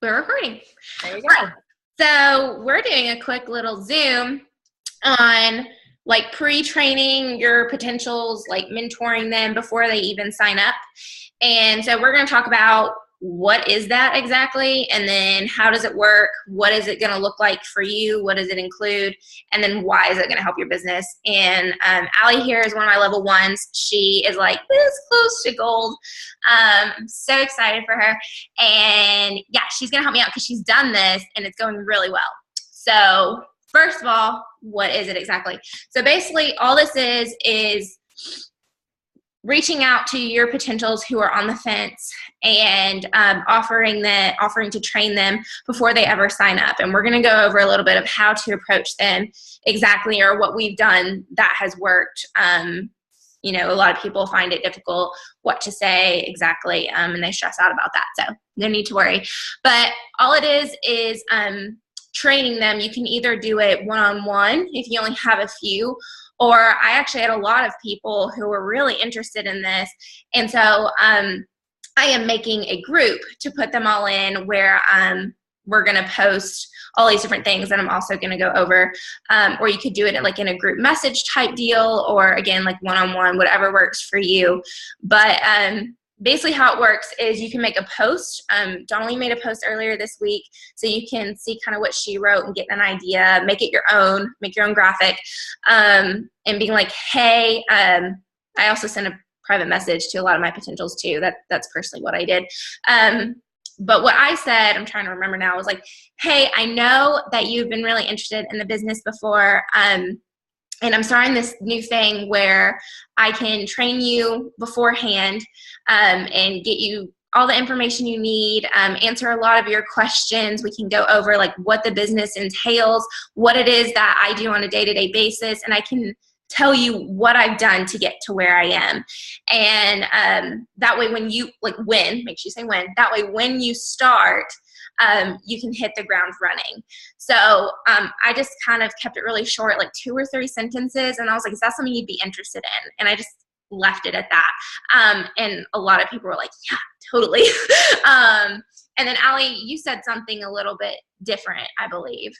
We're recording. There you go. So we're doing a quick little Zoom on like pre-training your potentials, like mentoring them before they even sign up. And so we're going to talk about what is that exactly, and then how does it work? What is it going to look like for you? What does it include? And then why is it going to help your business? And Allie here is one of my level ones. She is like this close to gold. I'm so excited for her. And yeah, she's going to help me out because she's done this and it's going really well. So first of all, what is it exactly? So basically all this is reaching out to your potentials who are on the fence and offering to train them before they ever sign up. And we're going to go over a little bit of how to approach them exactly, or what we've done that has worked. A lot of people find it difficult what to say exactly, and they stress out about that. So no need to worry. But all it is training them. You can either do it one-on-one if you only have a few, or I actually had a lot of people who were really interested in this. And so I am making a group to put them all in where we're going to post all these different things that I'm also going to go over. Or you could do it like in a group message type deal, or again, like one-on-one, whatever works for you. But basically how it works is you can make a post. Donnelly made a post earlier this week, so you can see kind of what she wrote and get an idea, make it your own, make your own graphic, and being like, hey, I also sent a private message to a lot of my potentials too. That's personally what I did. But what I said, I'm trying to remember now, was like, hey, I know that you've been really interested in the business before, and I'm starting this new thing where I can train you beforehand and get you all the information you need, answer a lot of your questions. We can go over like what the business entails, what it is that I do on a day-to-day basis, and I can tell you what I've done to get to where I am. And that way make sure you say when, that way when you start, you can hit the ground running. So I just kind of kept it really short, like 2 or 3 sentences. And I was like, is that something you'd be interested in? And I just left it at that. And a lot of people were like, yeah, totally. And then Allie, you said something a little bit different, I believe.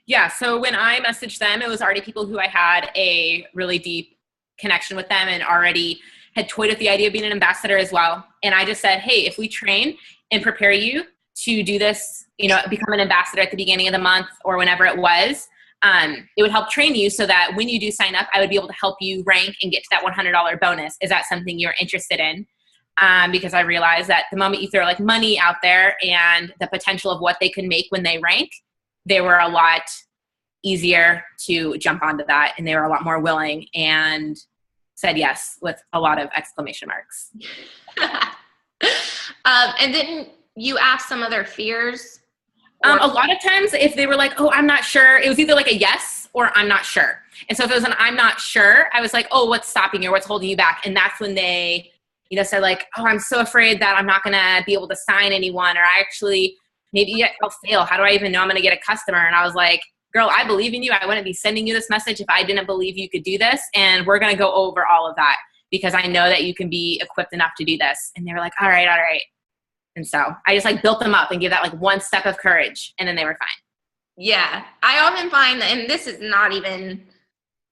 Yeah, so when I messaged them, it was already people who I had a really deep connection with them and already had toyed with the idea of being an ambassador as well. And I just said, hey, if we train and prepare you to do this, become an ambassador at the beginning of the month or whenever it was, it would help train you so that when you do sign up, I would be able to help you rank and get to that $100 bonus. Is that something you're interested in? Because I realized that the moment you throw like money out there and the potential of what they can make when they rank, they were a lot easier to jump onto that, and they were a lot more willing and said yes with a lot of exclamation marks. And then you asked some of their fears? A lot of times if they were like, oh, I'm not sure, it was either like a yes or I'm not sure. And so if it was an I'm not sure, I was like, oh, what's stopping you? What's holding you back? And that's when they, said like, oh, I'm so afraid that I'm not going to be able to sign anyone, or maybe I'll fail. How do I even know I'm going to get a customer? And I was like, girl, I believe in you. I wouldn't be sending you this message if I didn't believe you could do this. And we're going to go over all of that because I know that you can be equipped enough to do this. And they were like, all right. And so I just like built them up and gave that like one step of courage, and then they were fine. Yeah. I often find that, and this is not even,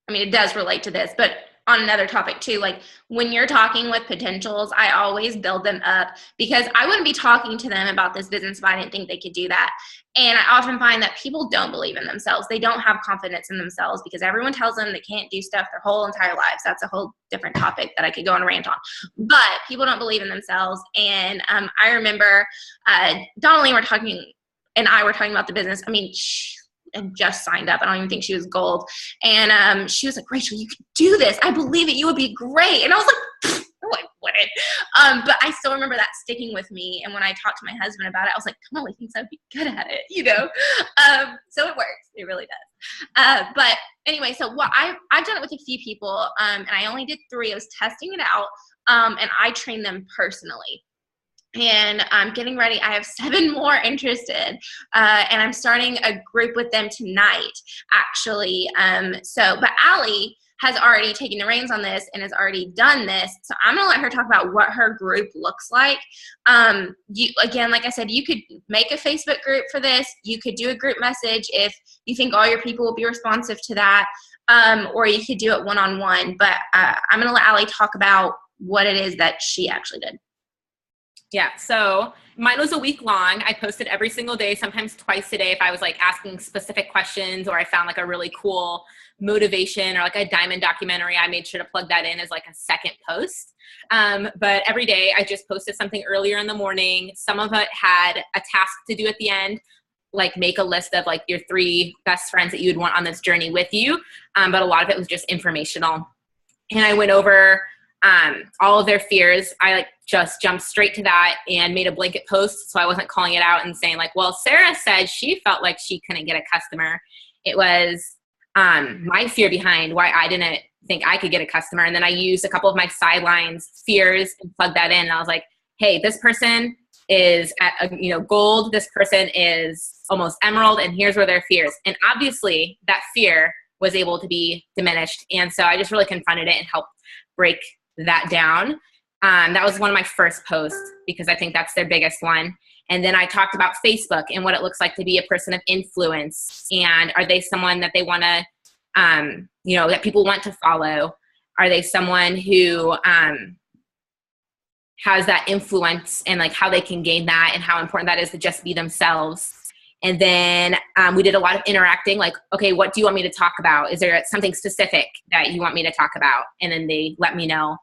it does relate to this, but on another topic too, like when you're talking with potentials, I always build them up, because I wouldn't be talking to them about this business if I didn't think they could do that. And I often find that people don't believe in themselves. They don't have confidence in themselves because everyone tells them they can't do stuff their whole entire lives. That's a whole different topic that I could go on a rant on. But people don't believe in themselves. And I remember Donnelly and I were talking about the business. And just signed up. I don't even think she was gold. And she was like, Rachel, you could do this. I believe it. You would be great. And I was like, no, I wouldn't. But I still remember that sticking with me. And when I talked to my husband about it, I was like, Donnelly thinks I'd be good at it, So it works. It really does. But anyway, so what I've done it with a few people, and I only did 3. I was testing it out, and I trained them personally. And I'm getting ready. I have 7 more interested, and I'm starting a group with them tonight, actually. But Allie has already taken the reins on this and has already done this. So I'm going to let her talk about what her group looks like. Again, like I said, you could make a Facebook group for this. You could do a group message if you think all your people will be responsive to that, or you could do it one-on-one. But I'm going to let Allie talk about what it is that she actually did. Yeah, so mine was a week long. I posted every single day, sometimes twice a day if I was like asking specific questions, or I found like a really cool motivation or like a diamond documentary. I made sure to plug that in as like a second post. But every day I just posted something earlier in the morning. Some of it had a task to do at the end, like make a list of like your 3 best friends that you'd want on this journey with you. But a lot of it was just informational. And I went over all of their fears. I like just jumped straight to that and made a blanket post. So I wasn't calling it out and saying like, well, Sarah said she felt like she couldn't get a customer. It was my fear behind why I didn't think I could get a customer. And then I used a couple of my sidelines fears and plugged that in. And I was like, hey, this person is at gold. This person is almost emerald. And here's where their fears. And obviously that fear was able to be diminished. And so I just really confronted it and helped break that down. That was one of my first posts because I think that's their biggest one. And then I talked about Facebook and what it looks like to be a person of influence. And are they someone that they want to, that people want to follow? Are they someone who has that influence and like how they can gain that and how important that is to just be themselves? And then we did a lot of interacting, like, okay, what do you want me to talk about? Is there something specific that you want me to talk about? And then they let me know.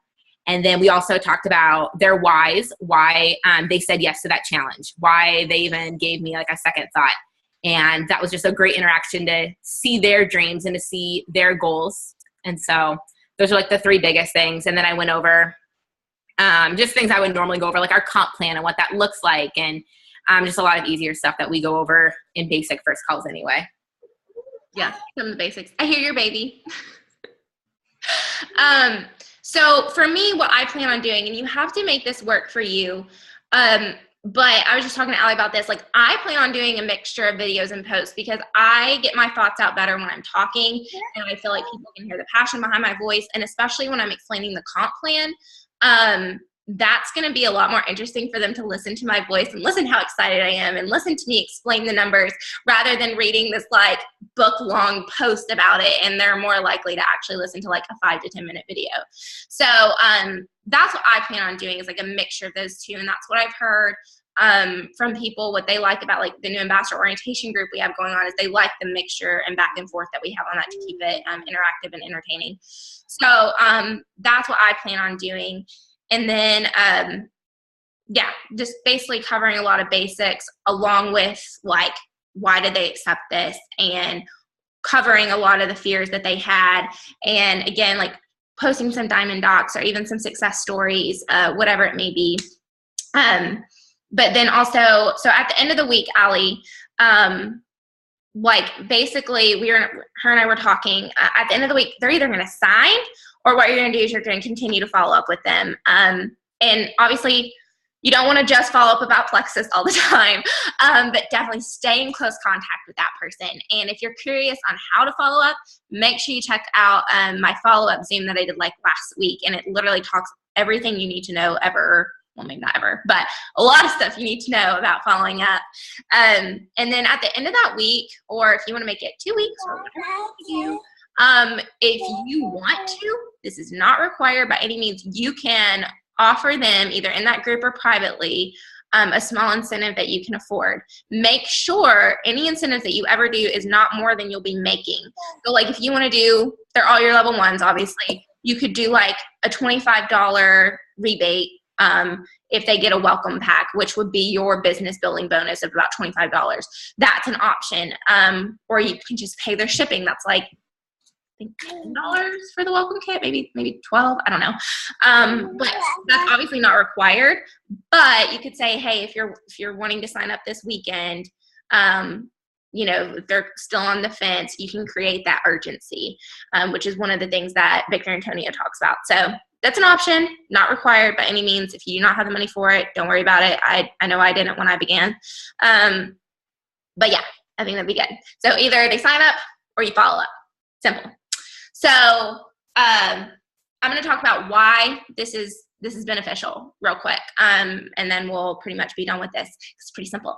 And then we also talked about their whys, why they said yes to that challenge, why they even gave me like a second thought. And that was just a great interaction to see their dreams and to see their goals. And so those are like the 3 biggest things. And then I went over just things I would normally go over, like our comp plan and what that looks like. And just a lot of easier stuff that we go over in basic first calls anyway. Yeah, some of the basics. I hear your baby. So for me, what I plan on doing, and you have to make this work for you, but I was just talking to Allie about this, like I plan on doing a mixture of videos and posts because I get my thoughts out better when I'm talking, and I feel like people can hear the passion behind my voice, and especially when I'm explaining the comp plan, that's going to be a lot more interesting for them to listen to my voice and listen how excited I am and listen to me explain the numbers rather than reading this like book long post about it. And they're more likely to actually listen to like a 5 to 10 minute video. So that's what I plan on doing, is like a mixture of those two. And that's what I've heard from people. What they like about like the new ambassador orientation group we have going on is they like the mixture and back and forth that we have on that to keep it interactive and entertaining. So that's what I plan on doing. And then, just basically covering a lot of basics along with like, why did they accept this, and covering a lot of the fears that they had. And again, like posting some diamond docs or even some success stories, whatever it may be. But then also, so at the end of the week, Allie, like basically her and I were talking at the end of the week, they're either going to sign, or what you're going to do is you're going to continue to follow up with them. And obviously you don't want to just follow up about Plexus all the time, but definitely stay in close contact with that person. And if you're curious on how to follow up, make sure you check out my follow-up Zoom that I did like last week. And it literally talks everything you need to know ever. Well, maybe not ever, but a lot of stuff you need to know about following up. And then at the end of that week, or if you want to make it 2 weeks or whatever you do, if you want to, this is not required by any means, you can offer them either in that group or privately a small incentive that you can afford. Make sure any incentive that you ever do is not more than you'll be making. So like if you want to do, they're all your level ones, obviously, you could do like a $25 rebate if they get a welcome pack, which would be your business building bonus of about $25. That's an option. Or you can just pay their shipping. That's like, I think $10 for the welcome kit, maybe 12, I don't know. But that's obviously not required. But you could say, hey, if you're wanting to sign up this weekend, if they're still on the fence, you can create that urgency, which is one of the things that Victor Antonio talks about. So that's an option, not required by any means. If you do not have the money for it, don't worry about it. I know I didn't when I began. But yeah, I think that'd be good. So either they sign up or you follow up. Simple. So I'm going to talk about why this is beneficial real quick. And then we'll pretty much be done with this. It's pretty simple.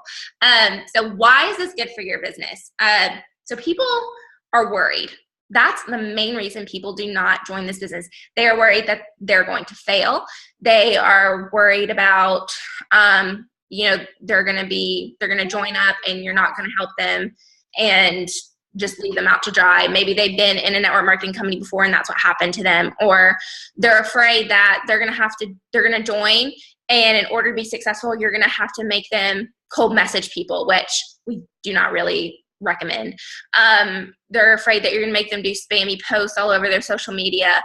So why is this good for your business? So people are worried. That's the main reason people do not join this business. They are worried that they're going to fail. They are worried about, they're going to join up and you're not going to help them and just leave them out to dry. Maybe they've been in a network marketing company before and that's what happened to them. Or they're afraid that they're going to join, and in order to be successful, you're going to have to make them cold message people, which we do not really recommend. They're afraid that you're going to make them do spammy posts all over their social media.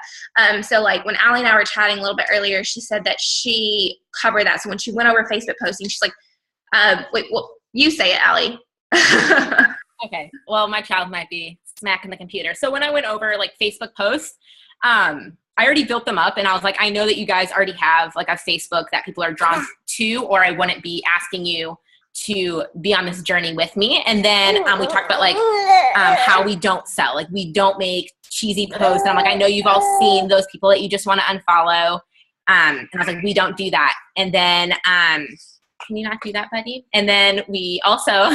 So like when Allie and I were chatting a little bit earlier, she said that she covered that. So when she went over Facebook posting, she's like, wait, well, you say it, Allie. Okay. Well, my child might be smacking the computer. So when I went over like Facebook posts, I already built them up and I was like, I know that you guys already have like a Facebook that people are drawn to, or I wouldn't be asking you to be on this journey with me. And then we talked about like how we don't sell, like we don't make cheesy posts. And I'm like, I know you've all seen those people that you just want to unfollow. And I was like, we don't do that. And then, can you not do that, buddy? And then we also,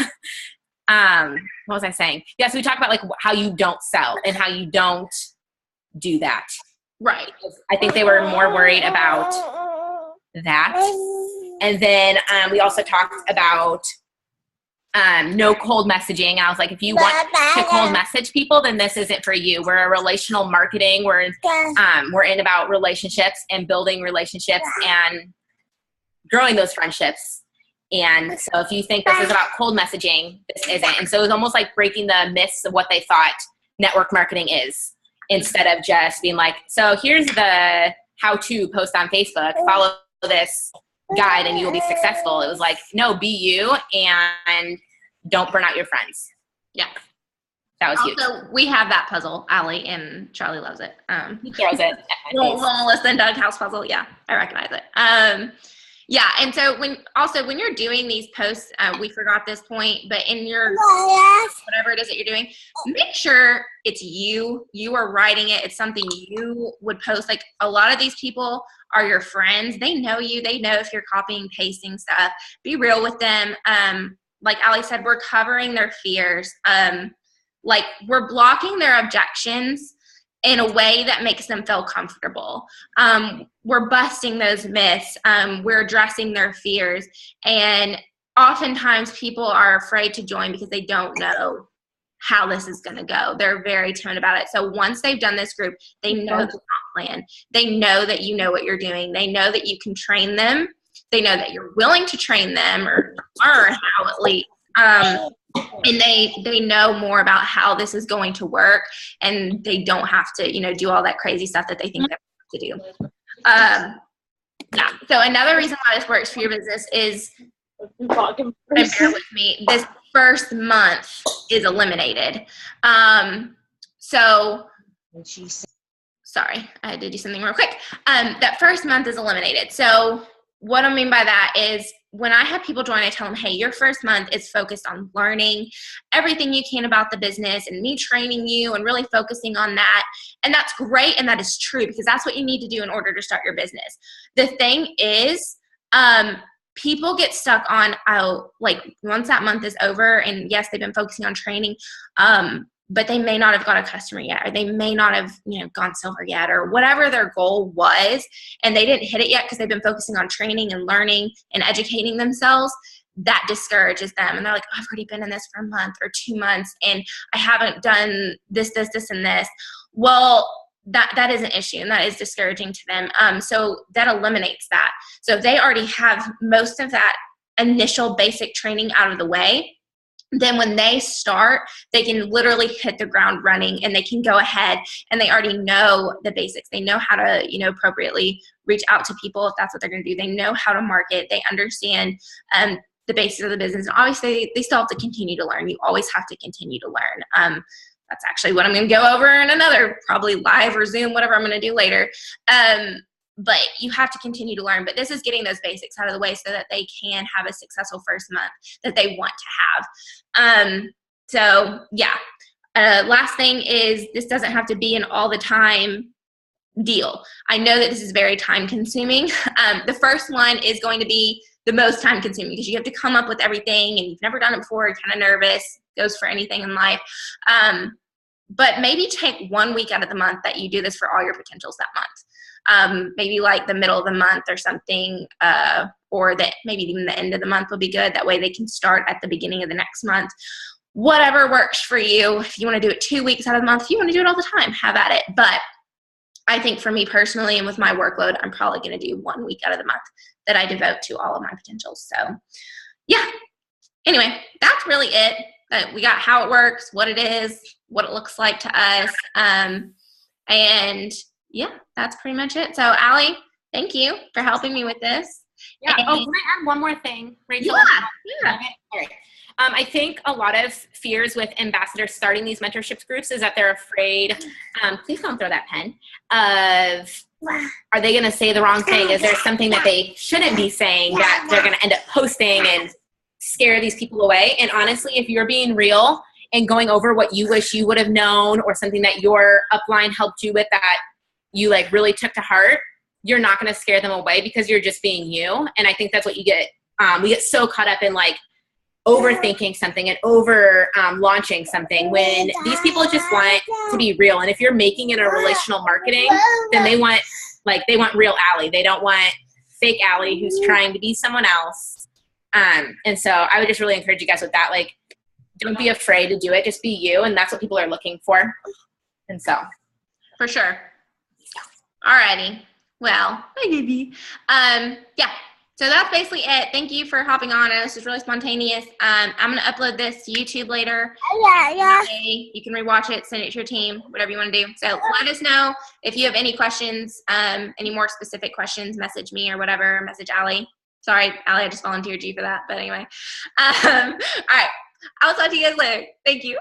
what was I saying? Yes, we talked about like how you don't sell and how you don't do that. Right. I think they were more worried about that. And then we also talked about no cold messaging. I was like, if you want to cold message people, then this isn't for you. We're a relational marketing. We're in about relationships and building relationships and growing those friendships. And so if you think this is about cold messaging, this isn't. And so it was almost like breaking the myths of what they thought network marketing is, instead of just being like, so here's the how-to post on Facebook, follow this guide and you will be successful. It was like, no, be you and don't burn out your friends. Yeah. That was huge. Also, we have that puzzle, Allie, and Charlie loves it. He throws it. Melissa and Doug house puzzle. Yeah, I recognize it. Yeah, and so when you're doing these posts, we forgot this point, but in your whatever it is that you're doing, make sure it's you. You are writing it. It's something you would post. Like a lot of these people are your friends. They know you. They know if you're copying, pasting stuff. Be real with them. Like Allie said, we're covering their fears. Like we're blocking their objections in a way that makes them feel comfortable. We're busting those myths. We're addressing their fears. And oftentimes people are afraid to join because they don't know how this is going to go. They're very timid about it. So once they've done this group, they know the plan. They know that you know what you're doing. They know that you can train them. They know that you're willing to train them or learn how at least. And they know more about how this is going to work, and they don't have to, do all that crazy stuff that they think they have to do. Yeah. So another reason why this works for your business is, and bear with me, this first month is eliminated. Sorry, I had to do something real quick. That first month is eliminated. So what I mean by that is, when I have people join, I tell them, hey, your first month is focused on learning everything you can about the business and me training you and really focusing on that. And that's great. And that is true, because that's what you need to do in order to start your business. The thing is, people get stuck on, like once that month is over, and yes, they've been focusing on training, but they may not have got a customer yet, or they may not have, gone silver yet, or whatever their goal was, and they didn't hit it yet because they've been focusing on training and learning and educating themselves. That discourages them. And they're like, I've already been in this for a month or 2 months, and I haven't done this, and this. Well, that is an issue, and that is discouraging to them. So that eliminates that. So if they already have most of that initial basic training out of the way, then when they start, they can literally hit the ground running, and they can go ahead and they already know the basics. They know how to, appropriately reach out to people if that's what they're going to do. They know how to market. They understand the basics of the business. And obviously, they still have to continue to learn. You always have to continue to learn. That's actually what I'm going to go over in another probably live or Zoom, whatever I'm going to do later. But you have to continue to learn. But this is getting those basics out of the way so that they can have a successful first month that they want to have. So yeah. Last thing is, this doesn't have to be an all the time deal. I know that this is very time consuming. The first one is going to be the most time consuming because you have to come up with everything and you've never done it before. You're kind of nervous. Goes for anything in life. But maybe take 1 week out of the month that you do this for all your potentials that month. Maybe like the middle of the month or something, or that maybe even the end of the month will be good. That way they can start at the beginning of the next month. Whatever works for you. If you want to do it 2 weeks out of the month, if you want to do it all the time, have at it. But I think for me personally and with my workload, I'm probably going to do 1 week out of the month that I devote to all of my potentials. So yeah. Anyway, that's really it. We got how it works, what it is, what it looks like to us. And yeah, that's pretty much it. So Allie, thank you for helping me with this. Yeah. And, can I add one more thing, Rachel? Yeah. All right. I think a lot of fears with ambassadors starting these mentorships groups is that they're afraid, please don't throw that pen, of are they going to say the wrong thing? Is there something that they shouldn't be saying that they're going to end up posting and scare these people away? And honestly, if you're being real and going over what you wish you would have known or something that your upline helped you with that you like really took to heart, you're not going to scare them away because you're just being you. And I think that's what you get. We get so caught up in like overthinking something and over launching something when these people just want to be real. And if you're making it a relational marketing, then they want real Allie. They don't want fake Allie who's trying to be someone else. And so I would just really encourage you guys with that. Like, don't be afraid to do it. Just be you. And that's what people are looking for. And so. For sure. Alrighty. Well, yeah. So that's basically it. Thank you for hopping on. This is really spontaneous. I'm going to upload this to YouTube later. Yeah. You can rewatch it, send it to your team, whatever you want to do. So let us know if you have any questions, any more specific questions, message me or whatever, message Allie. Sorry, Allie, I just volunteered you for that. But anyway. All right. I'll talk to you guys later. Thank you.